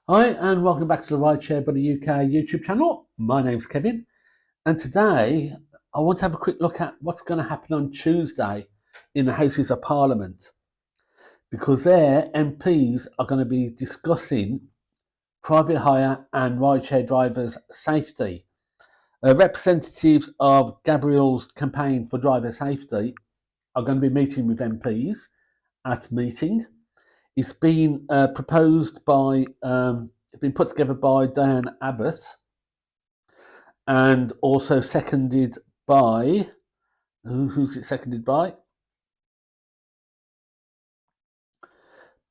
Hi and welcome back to the Rideshare by the UK YouTube channel. My name's Kevin and today I want to have a quick look at what's going to happen on Tuesday in the Houses of Parliament, because their MPs are going to be discussing private hire and rideshare drivers' safety. Representatives of Gabriel's campaign for driver safety are going to be meeting with MPs at meeting. It's been proposed by, it's been put together by Diane Abbott and also seconded by, who's it seconded by?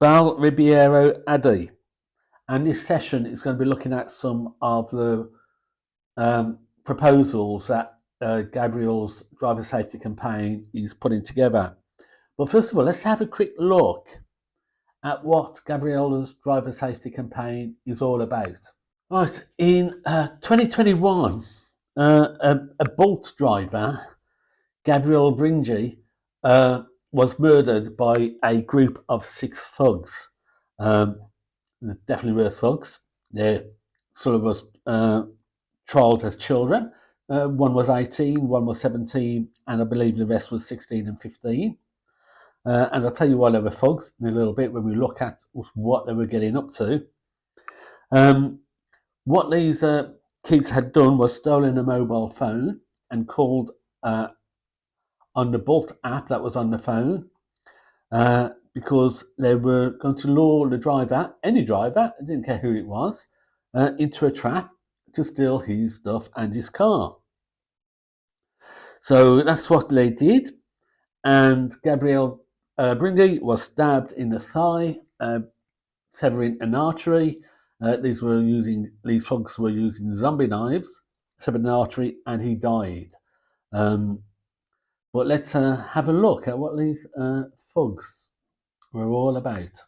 Bal Ribeiro Addy. And this session is going to be looking at some of the proposals that Gabriel's driver safety campaign is putting together. But first of all, let's have a quick look at what Gabriel's driver safety campaign is all about. Right, in 2021, a Bolt driver, Gabriel Bringye, was murdered by a group of 6 thugs. They definitely were thugs. They sort of was trialled as children. One was 18, one was 17, and I believe the rest was 16 and 15. And I'll tell you why they were thugs in a little bit when we look at what they were getting up to. What these kids had done was stolen a mobile phone and called on the Bolt app that was on the phone because they were going to lure the driver, any driver, I didn't care who it was, into a trap to steal his stuff and his car. So that's what they did, and Gabriel Bringye was stabbed in the thigh, severing an artery. These thugs were using zombie knives, severed an artery, and he died. But let's have a look at what these thugs were all about.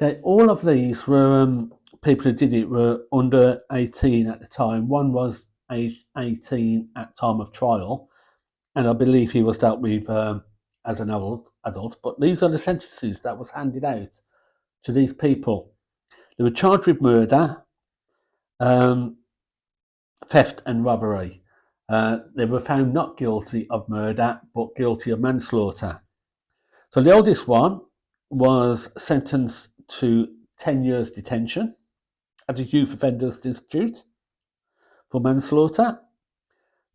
Okay, all of these were people who did it were under 18 at the time. One was aged 18 at time of trial, and I believe he was dealt with as an adult. But these are the sentences that was handed out to these people. They were charged with murder, theft and robbery. They were found not guilty of murder, but guilty of manslaughter. So the oldest one was sentenced to 10 years detention at the Youth Offenders Institute for manslaughter.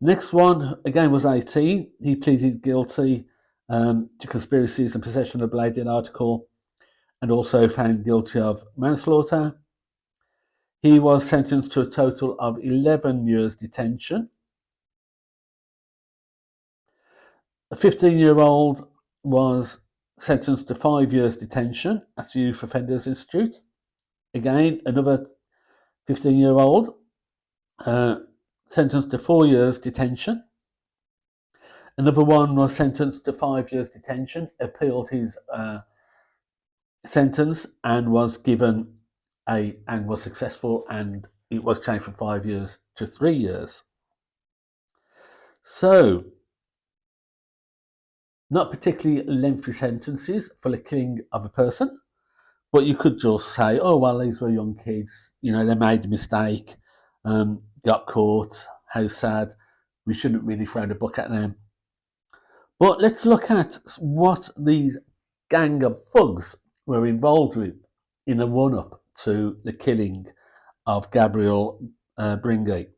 Next one, again, was 18. He pleaded guilty to conspiracies and possession of a bladed article, and also found guilty of manslaughter. He was sentenced to a total of 11 years detention. A 15-year-old was sentenced to 5 years detention at the Youth Offenders Institute. Again, another 15-year-old sentenced to 4 years detention. Another one was sentenced to 5 years detention, appealed his sentence and was given and was successful, and it was changed from 5 years to 3 years. So, not particularly lengthy sentences for the killing of a person, but you could just say, oh, well, these were young kids, you know, they made a mistake, got caught, how sad, we shouldn't really throw the book at them. But let's look at what these gang of thugs were involved with in the run-up to the killing of Gabriel Bringye.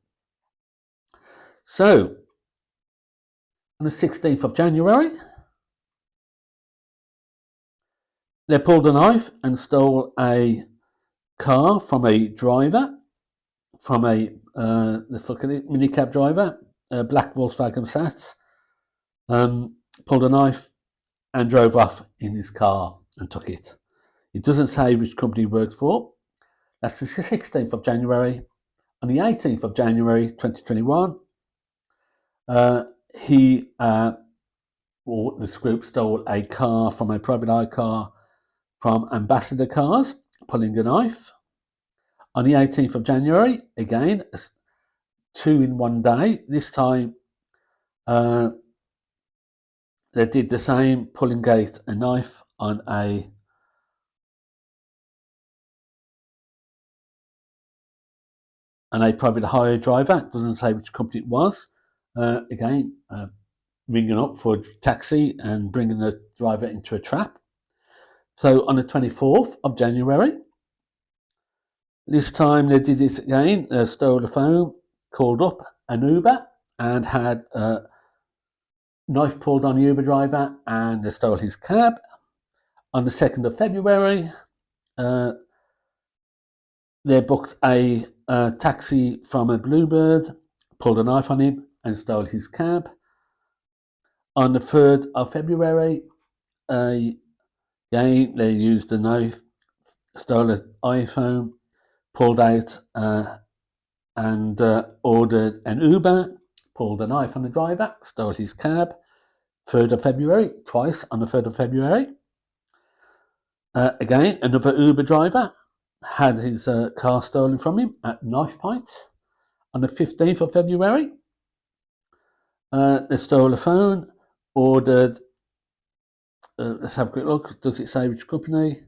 So, on the 16th of January, they pulled a knife and stole a car from a driver, from a, let's look at it, minicab driver, a black Volkswagen Passat, pulled a knife and drove off in his car and took it. It doesn't say which company he worked for. That's the 16th of January. On the 18th of January 2021, this group stole a car from a private hire car from Ambassador Cars, pulling a knife. On the 18th of January, again, 2 in one day. This time, they did the same, pulling out a knife on a private hire driver. It doesn't say which company it was. Again, ringing up for a taxi and bringing the driver into a trap. So on the 24th of January, this time they did it again. They stole the phone, called up an Uber, and had a knife pulled on the Uber driver, and they stole his cab. On the 2nd of February, they booked a taxi from a Bluebird, pulled a knife on him, and stole his cab. On the 3rd of February, again, they used a knife, stole an iPhone, pulled out and ordered an Uber, pulled a knife on the driver, stole his cab. 3rd of February, twice on the 3rd of February. Again, another Uber driver had his car stolen from him at knife point. On the 15th of February, they stole a phone, ordered, let's have a quick look, does it say which company?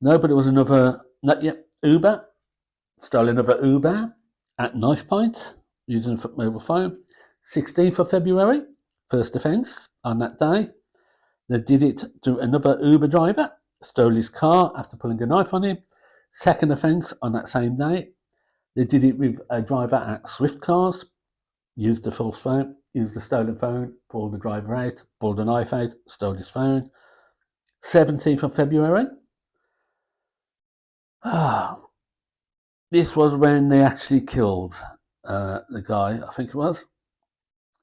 No, but it was another, not yet, Uber, stole another Uber at knife point using a mobile phone. 16th of February, first offence on that day. They did it to another Uber driver, stole his car after pulling a knife on him. Second offence on that same day. They did it with a driver at Swift Cars, used the false phone, used the stolen phone, pulled the driver out, pulled a knife out, stole his phone. 17th of February. This was when they actually killed the guy, I think it was.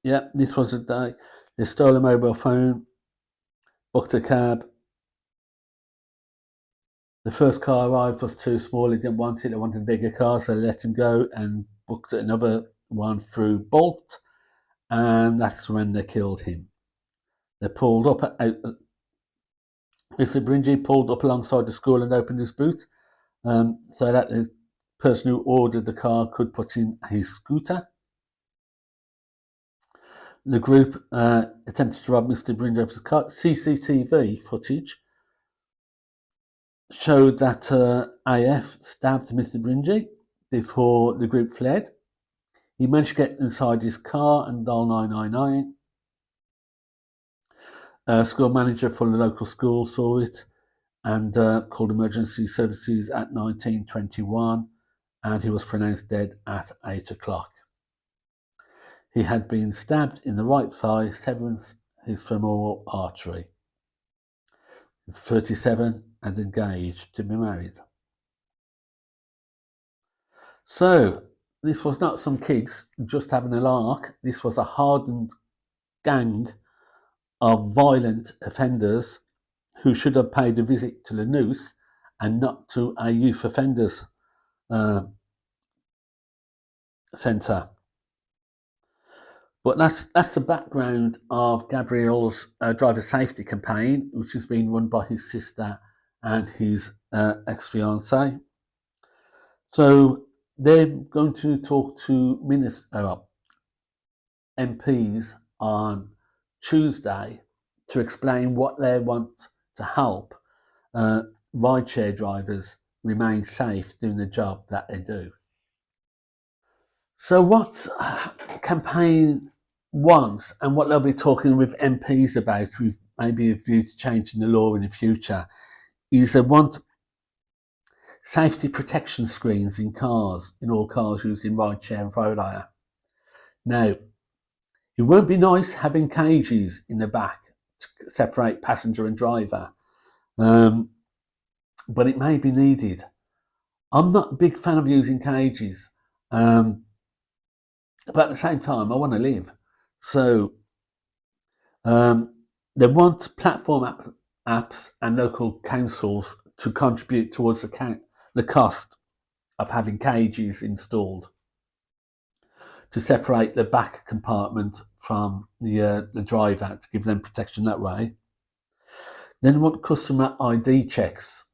Yeah, this was the day. They stole a mobile phone, booked a cab. The first car arrived was too small. He didn't want it. They wanted a bigger car, so they let him go and booked another one through Bolt. And that's when they killed him. They pulled up. Mr. Bringye pulled up alongside the school and opened his boot, so that the person who ordered the car could put in his scooter. The group attempted to rob Mr. Bringye of his car. CCTV footage showed that AF stabbed Mr. Bringye before the group fled. He managed to get inside his car and dial 999. A school manager for the local school saw it and called emergency services at 19:21, and he was pronounced dead at 8 o'clock. He had been stabbed in the right thigh, severing his femoral artery. He's 37 and engaged to be married. So, this was not some kids just having a lark. This was a hardened gang of violent offenders who should have paid a visit to the noose and not to a youth offenders centre. But that's the background of Gabriel's driver safety campaign, which has been run by his sister and his ex-fiancée. So they're going to talk to MPs on Tuesday to explain what they want to help rideshare drivers remain safe doing the job that they do. So what campaign wants, and what they'll be talking with MPs about, with maybe a view to changing the law in the future, is they want safety protection screens in cars, in all cars used in rideshare and private hire. Now, it won't be nice having cages in the back to separate passenger and driver, but it may be needed. I'm not a big fan of using cages, but at the same time, I want to live. So they want platform apps and local councils to contribute towards the cost of having cages installed to separate the back compartment from the driver to give them protection that way. Then they want customer ID checks.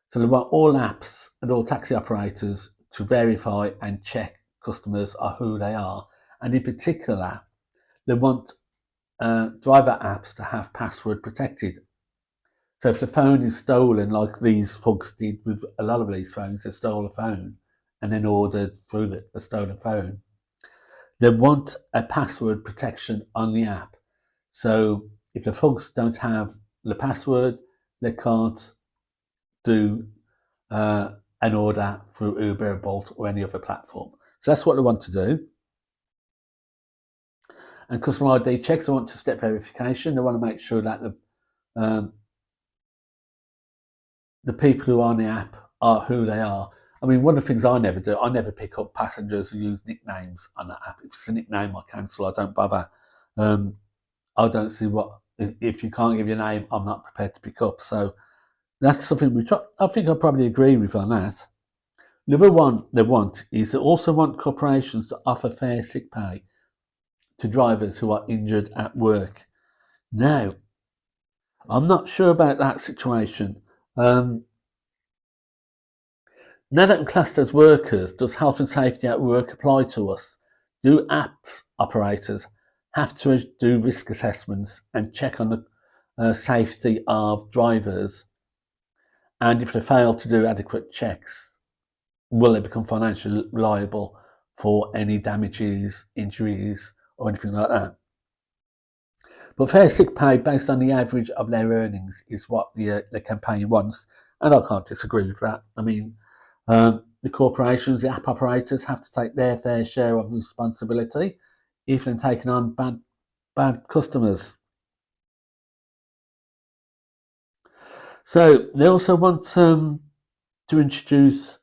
So they want all apps and all taxi operators to verify and check customers are who they are. And in particular, they want driver apps to have password protected. So if the phone is stolen, like these thugs did with a lot of these phones, they stole a phone and then ordered through the stolen phone, they want a password protection on the app. So if the thugs don't have the password, they can't do an order through Uber, Bolt, or any other platform. So that's what they want to do. And customer ID checks, they want two-step verification. They want to make sure that the people who are on the app are who they are. I mean, one of the things I never do, I never pick up passengers who use nicknames on that app. If it's a nickname, I cancel, I don't bother. I don't see if you can't give your name, I'm not prepared to pick up. So that's something I think I probably agree with on that. The other one they want is they also want corporations to offer fair sick pay to drivers who are injured at work. Now, I'm not sure about that situation. Now that I'm classed as workers, does health and safety at work apply to us? Do apps operators have to do risk assessments and check on the safety of drivers? And if they fail to do adequate checks, will they become financially liable for any damages, injuries, or anything like that? But fair sick pay based on the average of their earnings is what the campaign wants, and I can't disagree with that. I mean, the corporations, the app operators have to take their fair share of responsibility if they're taking on bad customers. So they also want to introduce,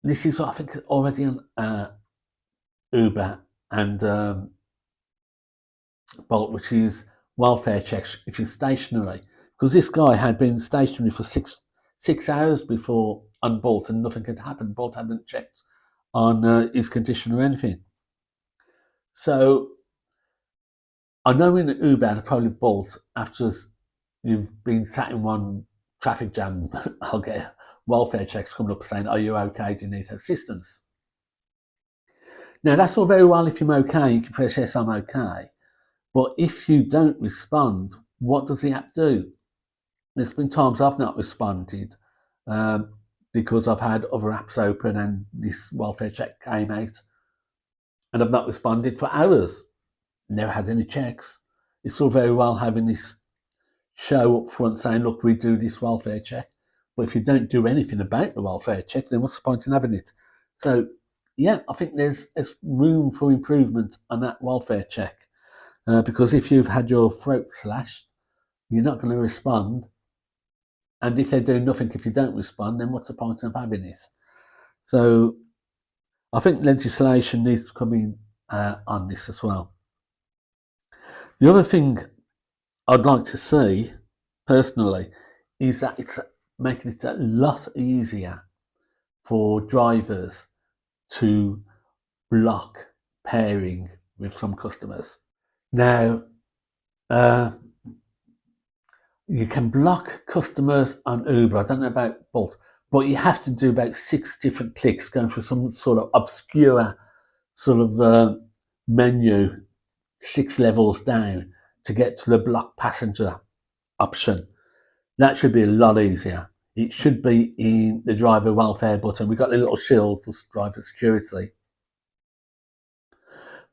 this is I think already on Uber and Bolt, which is welfare checks if you're stationary, because this guy had been stationary for six hours before on Bolt and nothing had happened. Bolt hadn't checked on his condition or anything. So I know in Uber and probably Bolt, after you've been sat in one traffic jam, I'll get welfare checks coming up saying, are you okay, do you need assistance? Now that's all very well if you're okay, you can press yes, I'm okay. But if you don't respond, what does the app do? There's been times I've not responded because I've had other apps open and this welfare check came out and I've not responded for hours. Never had any checks. It's all very well having this show up front saying, look, we do this welfare check. But if you don't do anything about the welfare check, then what's the point in having it? So, yeah, I think there's room for improvement on that welfare check. Because if you've had your throat slashed, you're not going to respond. And if they do nothing, if you don't respond, then what's the point of having it? So I think legislation needs to come in on this as well. The other thing I'd like to see, personally, is that it's making it a lot easier for drivers to block pairing with some customers. Now, you can block customers on Uber. I don't know about Bolt, but you have to do about 6 different clicks going through some sort of obscure sort of menu 6 levels down to get to the block passenger option. That should be a lot easier. It should be in the driver welfare button. We've got a little shield for driver security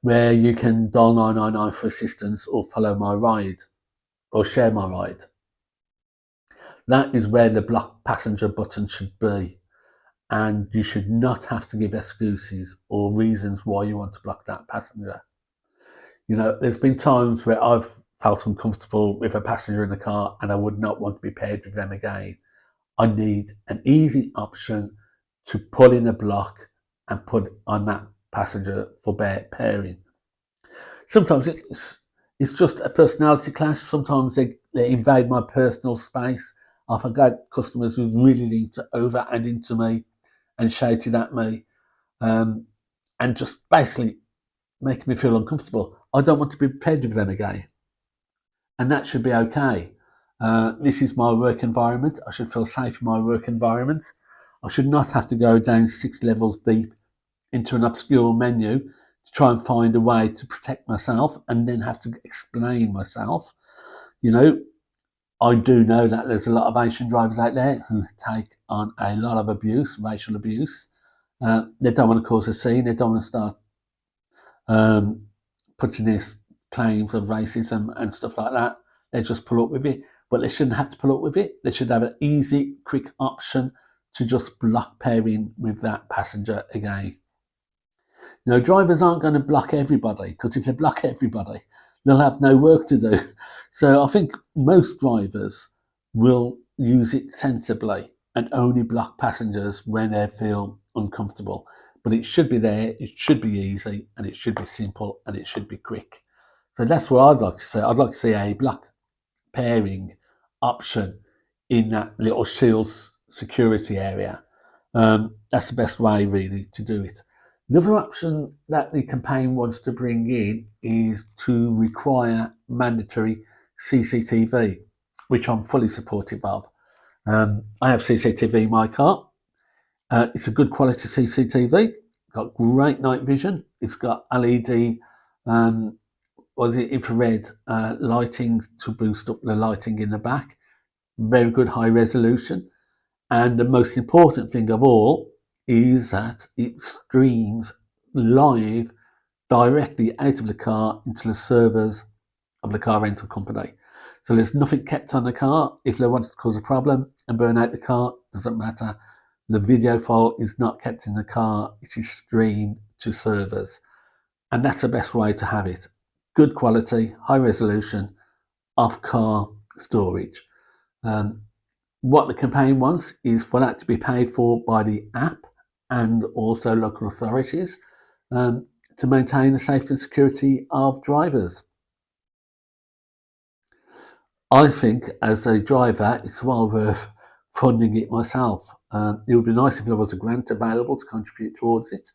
where you can dial 999 for assistance or follow my ride or share my ride. That is where the block passenger button should be. And you should not have to give excuses or reasons why you want to block that passenger. You know, there's been times where I've felt uncomfortable with a passenger in the car and I would not want to be paired with them again. I need an easy option to put in a block and put on that passenger for pairing. Sometimes it's just a personality clash. Sometimes they invade my personal space. I've got customers who really need to over and into me and shouted at me and just basically making me feel uncomfortable. I don't want to be paired with them again. And that should be okay. This is my work environment. I should feel safe in my work environment. I should not have to go down 6 levels deep into an obscure menu to try and find a way to protect myself and then have to explain myself. You know, I do know that there's a lot of Asian drivers out there who take on a lot of abuse, racial abuse. They don't want to cause a scene. They don't want to start putting these claims of racism and stuff like that. They just pull up with it. But they shouldn't have to pull up with it. They should have an easy, quick option to just block pairing with that passenger again. You know, drivers aren't going to block everybody, because if they block everybody, they'll have no work to do. So I think most drivers will use it sensibly and only block passengers when they feel uncomfortable. But it should be there, it should be easy, and it should be simple, and it should be quick. So that's what I'd like to see. I'd like to see a block pairing option in that little shield security area. That's the best way really to do it. The other option that the campaign wants to bring in is to require mandatory CCTV, which I'm fully supportive of. I have CCTV in my car. It's a good quality CCTV. Got great night vision. It's got LED infrared lighting to boost up the lighting in the back. Very good high resolution. And the most important thing of all is that it streams live directly out of the car into the servers of the car rental company. So there's nothing kept on the car. If they wanted to cause a problem and burn out the car, doesn't matter. The video file is not kept in the car. It is streamed to servers. And that's the best way to have it. Good quality, high resolution, off-car storage. What the campaign wants is for that to be paid for by the app and also local authorities to maintain the safety and security of drivers. I think as a driver, it's well worth funding it myself. It would be nice if there was a grant available to contribute towards it,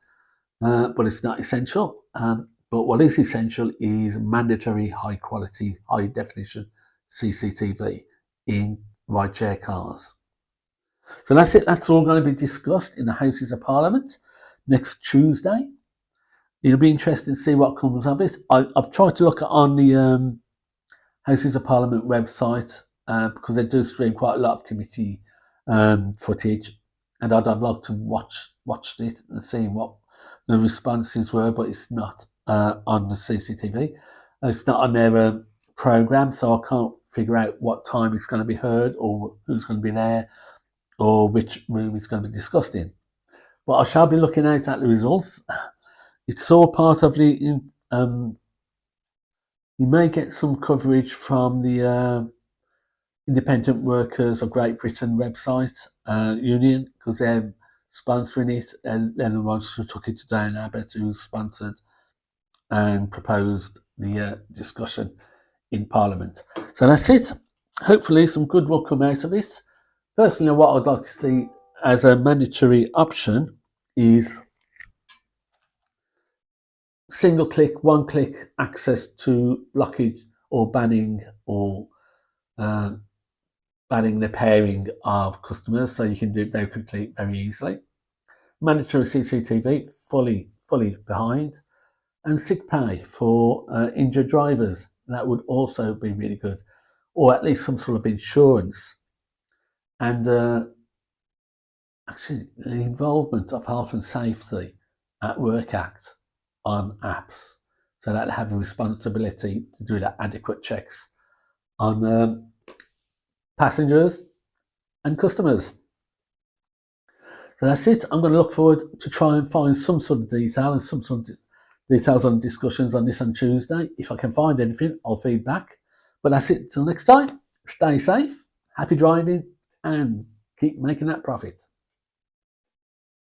but it's not essential. But what is essential is mandatory high quality, high definition CCTV in rideshare cars. So that's it. That's all going to be discussed in the Houses of Parliament next Tuesday. It'll be interesting to see what comes of it. I've tried to look on the Houses of Parliament website because they do stream quite a lot of committee footage, and I'd like to watch it and see what the responses were, but it's not on the CCTV. It's not on their programme, so I can't figure out what time it's going to be heard or who's going to be there or which room it's going to be discussed in. But I shall be looking out at the results. It's all part of the... you may get some coverage from the Independent Workers of Great Britain website union, because they're sponsoring it, and they're the ones who took it to Dan Abbott, who sponsored and proposed the discussion in Parliament. So that's it. Hopefully some good will come out of it. Personally, what I'd like to see as a mandatory option is single click, one click access to blockage or banning or banning the pairing of customers, so you can do it very quickly, very easily. Mandatory CCTV, fully behind. And sick pay for injured drivers. That would also be really good. Or at least some sort of insurance. And actually the involvement of Health and Safety at Work Act on apps, so that they have a responsibility to do the adequate checks on passengers and customers. So that's it. I'm going to look forward to try and find some sort of detail and some sort of details on discussions on this on Tuesday. If I can find anything, I'll feed back. But that's it. Till next time, stay safe, happy driving, and keep making that profit.